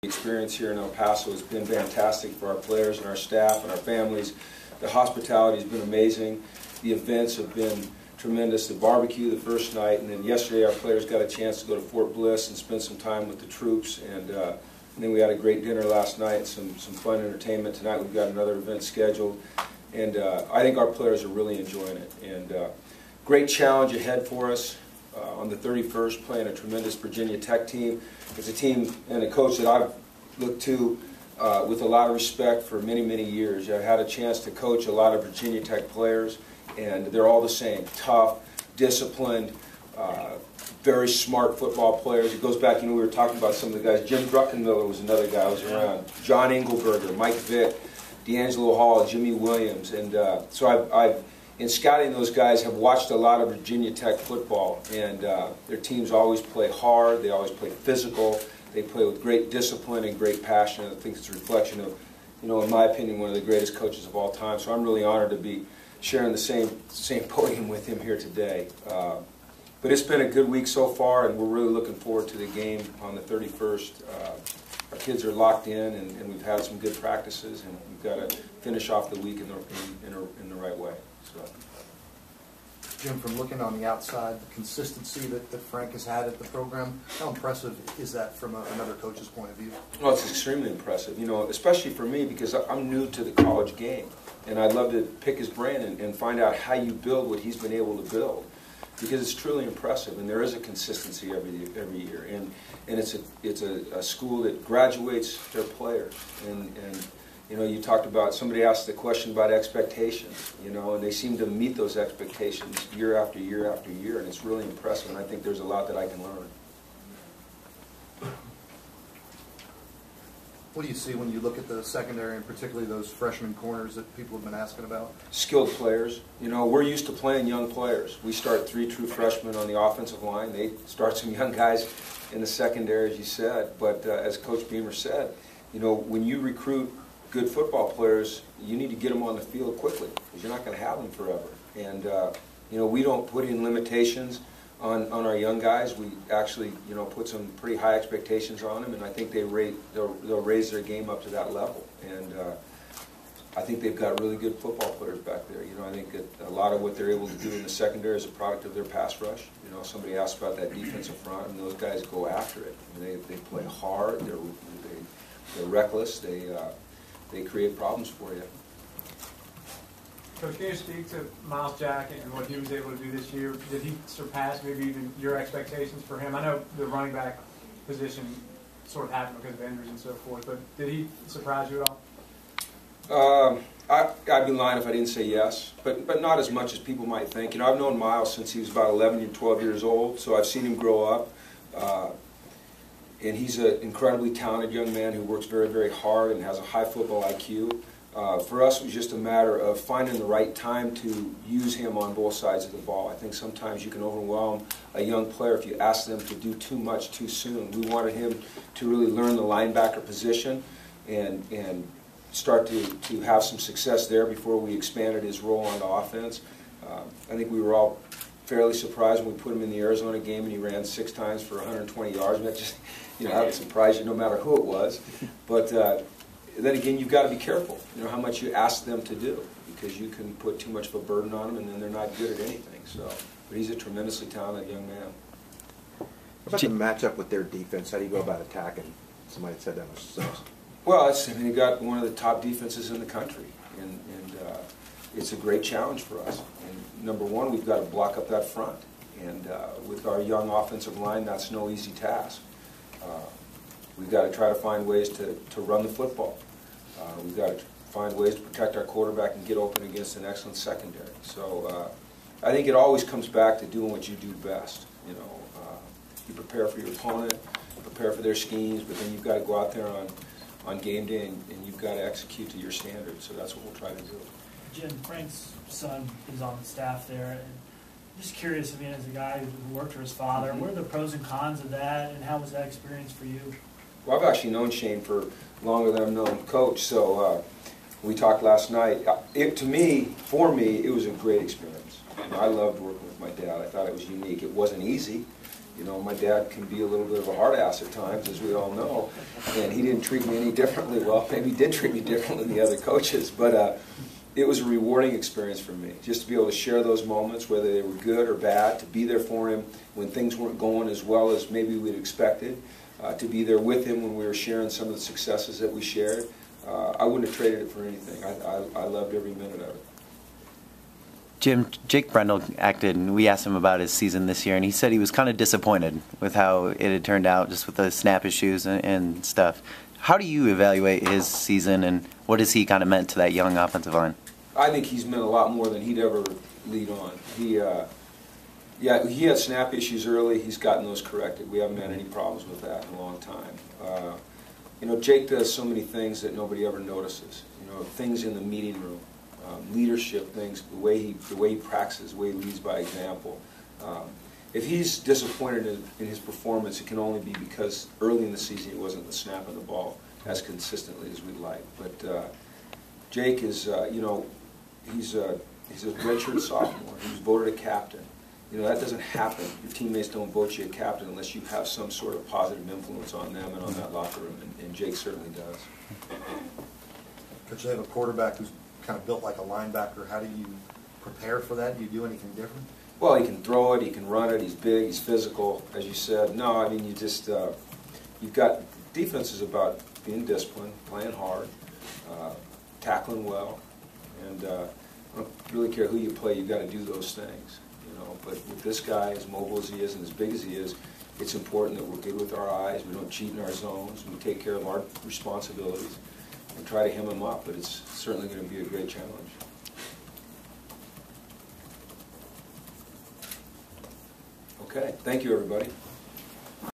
The experience here in El Paso has been fantastic for our players and our staff and our families. The hospitality has been amazing. The events have been tremendous. The barbecue the first night, and then yesterday our players got a chance to go to Fort Bliss and spend some time with the troops. And then we had a great dinner last night, some fun entertainment. Tonight we've got another event scheduled. And I think our players are really enjoying it. And great challenge ahead for us. On the 31st, playing a tremendous Virginia Tech team. It's a team and a coach that I've looked to with a lot of respect for many, many years. I've had a chance to coach a lot of Virginia Tech players, and they're all the same. Tough, disciplined, very smart football players. It goes back, we were talking about some of the guys. Jim Druckenmiller was another guy who was around. John Engelberger, Mike Vick, D'Angelo Hall, Jimmy Williams. And so I've in scouting those guys, have watched a lot of Virginia Tech football, and their teams always play hard, they always play physical, they play with great discipline and great passion. I think it's a reflection of, in my opinion, one of the greatest coaches of all time. So I'm really honored to be sharing the same podium with him here today. But it's been a good week so far, and we're really looking forward to the game on the 31st. Our kids are locked in, and we've had some good practices, and we've got to finish off the week in the right way. So. Jim, from looking on the outside, the consistency that Frank has had at the program, how impressive is that from another coach's point of view? Well, it's extremely impressive, especially for me because I'm new to the college game. And I'd love to pick his brain and find out how you build what he's been able to build. Because it's truly impressive, and there is a consistency every year. And it's a school that graduates their players. And you talked about, somebody asked the question about expectations, and they seem to meet those expectations year after year after year, and it's really impressive, and I think there's a lot that I can learn. What do you see when you look at the secondary, and particularly those freshman corners that people have been asking about? Skilled players. We're used to playing young players. We start 3 true freshmen on the offensive line. They start some young guys in the secondary, as you said, but as Coach Beamer said, when you recruit good football players, you need to get them on the field quickly because you're not going to have them forever. And we don't put in limitations on our young guys. We actually put some pretty high expectations on them, and I think they'll raise their game up to that level. And I think they've got really good football players back there. I think that a lot of what they're able to do in the secondary is a product of their pass rush. Somebody asked about that defensive front, and those guys go after it. They play hard. They're reckless. They create problems for you. Coach, can you speak to Miles Jack and what he was able to do this year? Did he surpass maybe even your expectations for him? I know the running back position sort of happened because of injuries and so forth, but did he surprise you at all? I'd be lying if I didn't say yes, but not as much as people might think. I've known Miles since he was about 11 or 12 years old, so I've seen him grow up. And he's an incredibly talented young man who works very, very hard and has a high football IQ. For us, it was just a matter of finding the right time to use him on both sides of the ball. I think sometimes you can overwhelm a young player if you ask them to do too much too soon. We wanted him to really learn the linebacker position and start to have some success there before we expanded his role on the offense. I think we were all fairly surprised when we put him in the Arizona game and he ran 6 times for 120 yards. That just, that would surprise you no matter who it was. But then again, you've got to be careful, how much you ask them to do, because you can put too much of a burden on them and then they're not good at anything. So, but he's a tremendously talented young man. What about the matchup with their defense? How do you go about attacking? Somebody said that was success. Well, you've got one of the top defenses in the country, and it's a great challenge for us. And number one, we've got to block up that front, and with our young offensive line, that's no easy task. We've got to try to find ways to run the football. We've got to find ways to protect our quarterback and get open against an excellent secondary. So I think it always comes back to doing what you do best. You prepare for your opponent, you prepare for their schemes, but then you've got to go out there on game day and you've got to execute to your standards. So that's what we'll try to do. Jim, Frank's son is on the staff there. And just curious, as a guy who worked for his father, what are the pros and cons of that, and how was that experience for you? Well, I've actually known Shane for longer than I've known Coach, so we talked last night. For me, it was a great experience. I loved working with my dad. I thought it was unique. It wasn't easy. You know, my dad can be a little bit of a hard ass at times, as we all know, and he didn't treat me any differently. Well, maybe he did treat me differently than the other coaches, but it was a rewarding experience for me, just to be able to share those moments, whether they were good or bad, to be there for him when things weren't going as well as maybe we'd expected, to be there with him when we were sharing some of the successes that we shared. I wouldn't have traded it for anything. I loved every minute of it. Jim, Jake Brendel acted, and we asked him about his season this year, and he said he was kind of disappointed with how it had turned out, just with the snap issues and stuff. How do you evaluate his season, and what has he kind of meant to that young offensive line? I think he's meant a lot more than he'd ever lead on. Yeah, he had snap issues early. He's gotten those corrected. We haven't had any problems with that in a long time. You know, Jake does so many things that nobody ever notices. You know, things in the meeting room, leadership things, the way he practices, the way he leads by example. If he's disappointed in his performance, it can only be because early in the season he wasn't snapping the ball as consistently as we'd like. But Jake is, you know, he's a redshirt sophomore. He was voted a captain. You know, that doesn't happen. Your teammates don't vote you a captain unless you have some sort of positive influence on them and on that locker room, and Jake certainly does. Coach, they have a quarterback who's kind of built like a linebacker. How do you prepare for that? Do you do anything different? Well, he can throw it, he can run it, he's big, he's physical, as you said. No, I mean, you just, you've got, defense is about being disciplined, playing hard, tackling well, and I don't really care who you play, you've got to do those things. You know, but with this guy, as mobile as he is and as big as he is, it's important that we're good with our eyes, we don't cheat in our zones, we take care of our responsibilities, and try to hem him up, but it's certainly going to be a great challenge. Okay, thank you, everybody.